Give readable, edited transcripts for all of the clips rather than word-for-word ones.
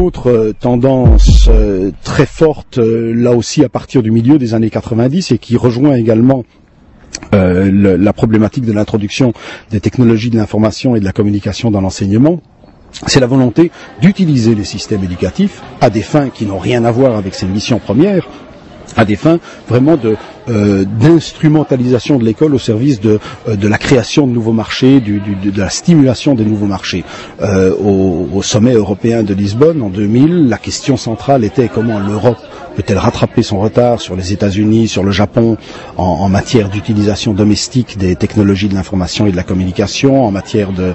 autre tendance très forte, là aussi à partir du milieu des années 90 et qui rejoint également la problématique de l'introduction des technologies de l'information et de la communication dans l'enseignement, c'est la volonté d'utiliser les systèmes éducatifs à des fins qui n'ont rien à voir avec ses missions premières, à des fins vraiment d'instrumentalisation de l'école au service de la création de nouveaux marchés, de la stimulation des nouveaux marchés. Au sommet européen de Lisbonne en 2000, la question centrale était comment l'Europe peut-elle rattraper son retard sur les États-Unis, sur le Japon, en matière d'utilisation domestique des technologies de l'information et de la communication, en matière de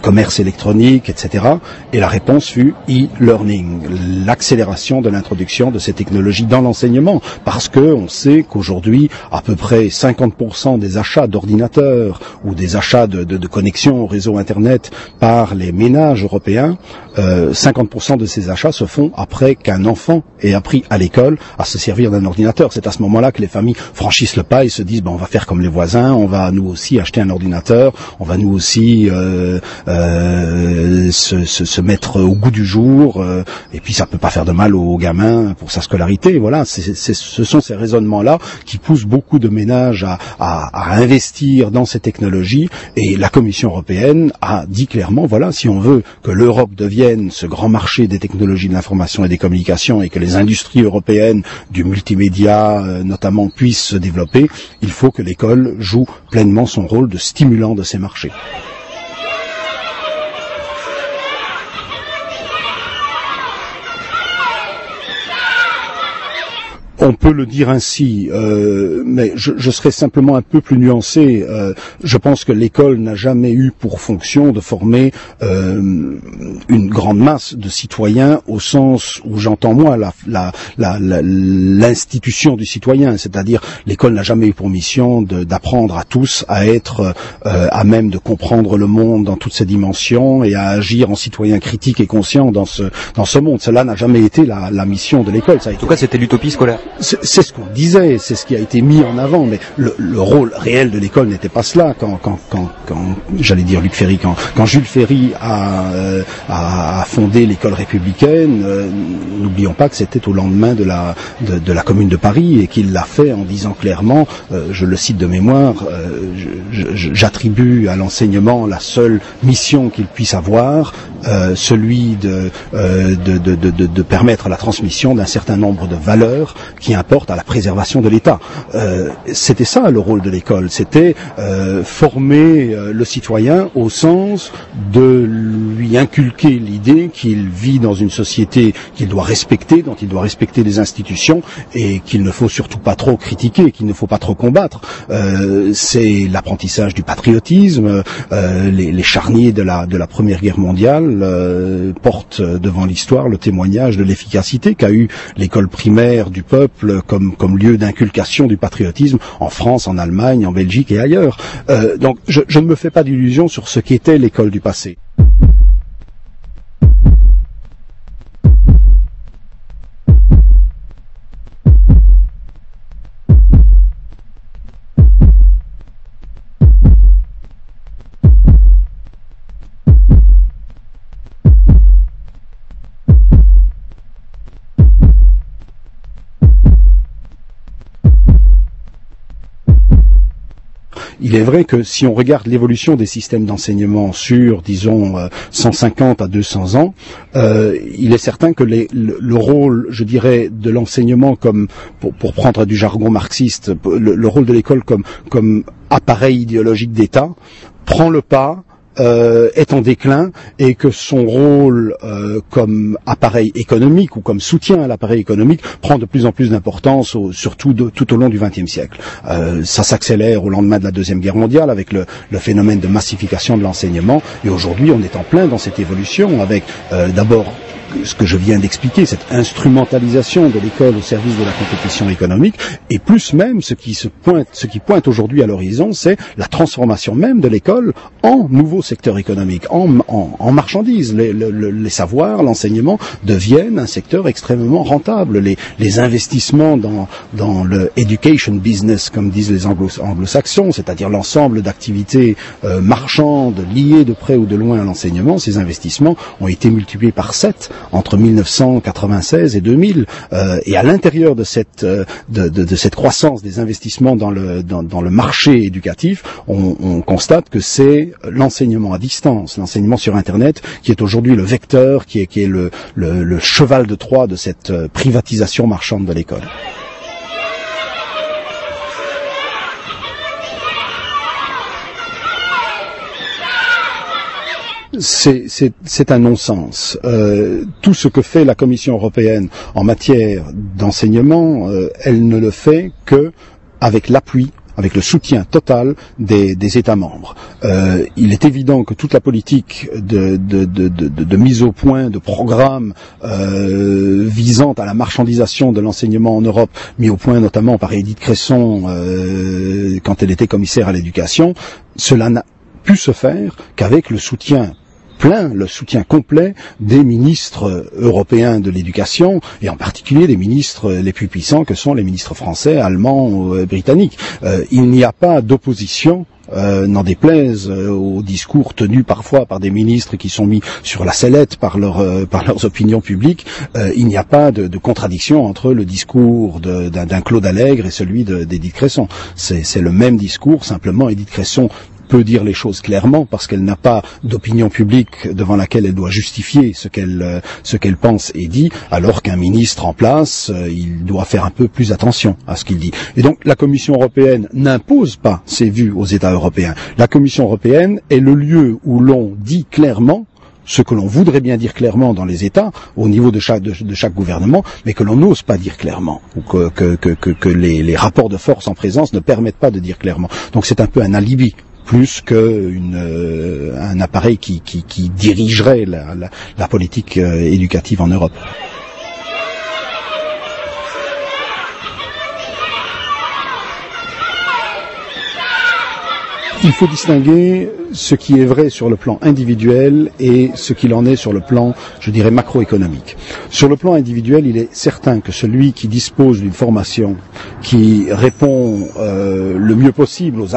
commerce électronique, etc. Et la réponse fut e-learning, l'accélération de l'introduction de ces technologies dans l'enseignement, parce que on sait qu'aujourd'hui, à peu près 50% des achats d'ordinateurs ou des achats de connexions au réseau Internet par les ménages européens, 50% de ces achats se font après qu'un enfant ait appris à l'école à se servir d'un ordinateur. C'est à ce moment-là que les familles franchissent le pas et se disent on va faire comme les voisins, on va nous aussi acheter un ordinateur, on va nous aussi se mettre au goût du jour, et puis ça peut pas faire de mal aux gamins pour sa scolarité. Voilà, ce sont ces raisonnements-là qui poussent beaucoup de ménages à investir dans ces technologies, et la Commission européenne a dit clairement, voilà, si on veut que l'Europe devienne ce grand marché des technologies de l'information et des communications et que les industries européennes du multimédia notamment puissent se développer, il faut que l'école joue pleinement son rôle de stimulant de ces marchés. On peut le dire ainsi, mais je serais simplement un peu plus nuancé. Je pense que l'école n'a jamais eu pour fonction de former une grande masse de citoyens au sens où j'entends moi l'institution du citoyen, c'est-à-dire l'école n'a jamais eu pour mission d'apprendre à tous à être à même de comprendre le monde dans toutes ses dimensions et à agir en citoyen critique et conscient dans ce monde. Cela n'a jamais été la mission de l'école. En tout cas, c'était l'utopie scolaire. C'est ce qu'on disait, c'est ce qui a été mis en avant, mais le rôle réel de l'école n'était pas cela. Quand j'allais dire Luc Ferry, quand Jules Ferry a fondé l'école républicaine, n'oublions pas que c'était au lendemain de la Commune de Paris et qu'il l'a fait en disant clairement, je le cite de mémoire, j'attribue à l'enseignement la seule mission qu'il puisse avoir, celui de permettre la transmission d'un certain nombre de valeurs qui importe à la préservation de l'État. C'était ça le rôle de l'école, c'était former le citoyen au sens de lui inculquer l'idée qu'il vit dans une société qu'il doit respecter, dont il doit respecter les institutions et qu'il ne faut surtout pas trop critiquer, qu'il ne faut pas trop combattre. C'est l'apprentissage du patriotisme, les charniers de la Première Guerre mondiale portent devant l'histoire le témoignage de l'efficacité qu'a eu l'école primaire du peuple comme lieu d'inculcation du patriotisme en France, en Allemagne, en Belgique et ailleurs. Donc je ne me fais pas d'illusions sur ce qu'était l'école du passé. Il est vrai que si on regarde l'évolution des systèmes d'enseignement sur, disons, 150 à 200 ans, il est certain que le rôle, je dirais, de l'enseignement comme, pour prendre du jargon marxiste, le rôle de l'école comme appareil idéologique d'État, prend le pas, est en déclin et que son rôle comme appareil économique ou comme soutien à l'appareil économique prend de plus en plus d'importance, surtout tout au long du XXe siècle. Ça s'accélère au lendemain de la Deuxième Guerre mondiale avec le phénomène de massification de l'enseignement et aujourd'hui on est en plein dans cette évolution avec d'abord ce que je viens d'expliquer, cette instrumentalisation de l'école au service de la compétition économique, et plus même ce qui pointe aujourd'hui à l'horizon, c'est la transformation même de l'école en nouveau secteur économique, en marchandises. Les savoirs, l'enseignement deviennent un secteur extrêmement rentable. Les investissements dans le education business, comme disent les anglo-saxons, c'est-à-dire l'ensemble d'activités marchandes liées de près ou de loin à l'enseignement, ces investissements ont été multipliés par 7 entre 1996 et 2000. Et à l'intérieur de cette croissance des investissements dans le marché éducatif, on constate que c'est l'enseignement à distance, l'enseignement sur Internet, qui est aujourd'hui le vecteur, qui est le cheval de Troie de cette privatisation marchande de l'école. C'est un non-sens. Tout ce que fait la Commission européenne en matière d'enseignement, elle ne le fait que avec l'appui, avec le soutien total des États membres. Il est évident que toute la politique de mise au point de programmes visant à la marchandisation de l'enseignement en Europe, mis au point notamment par Edith Cresson quand elle était commissaire à l'éducation, cela n'a pu se faire qu'avec le soutien plein, le soutien complet des ministres européens de l'éducation, et en particulier des ministres les plus puissants que sont les ministres français, allemands, britanniques. Il n'y a pas d'opposition, n'en déplaise aux discours tenus parfois par des ministres qui sont mis sur la sellette par leurs opinions publiques. Il n'y a pas de contradiction entre le discours d'un Claude Allègre et celui d'Edith Cresson. C'est le même discours, simplement Edith Cresson peut dire les choses clairement parce qu'elle n'a pas d'opinion publique devant laquelle elle doit justifier ce qu'elle pense et dit, alors qu'un ministre en place, il doit faire un peu plus attention à ce qu'il dit. Et donc la Commission européenne n'impose pas ses vues aux États européens. La Commission européenne est le lieu où l'on dit clairement ce que l'on voudrait bien dire clairement dans les États, au niveau de chaque gouvernement, mais que l'on n'ose pas dire clairement, ou que les rapports de force en présence ne permettent pas de dire clairement. Donc c'est un peu un alibi, plus qu'un appareil qui dirigerait la politique éducative en Europe. Il faut distinguer ce qui est vrai sur le plan individuel et ce qu'il en est sur le plan, je dirais, macroéconomique. Sur le plan individuel, il est certain que celui qui dispose d'une formation qui répond le mieux possible aux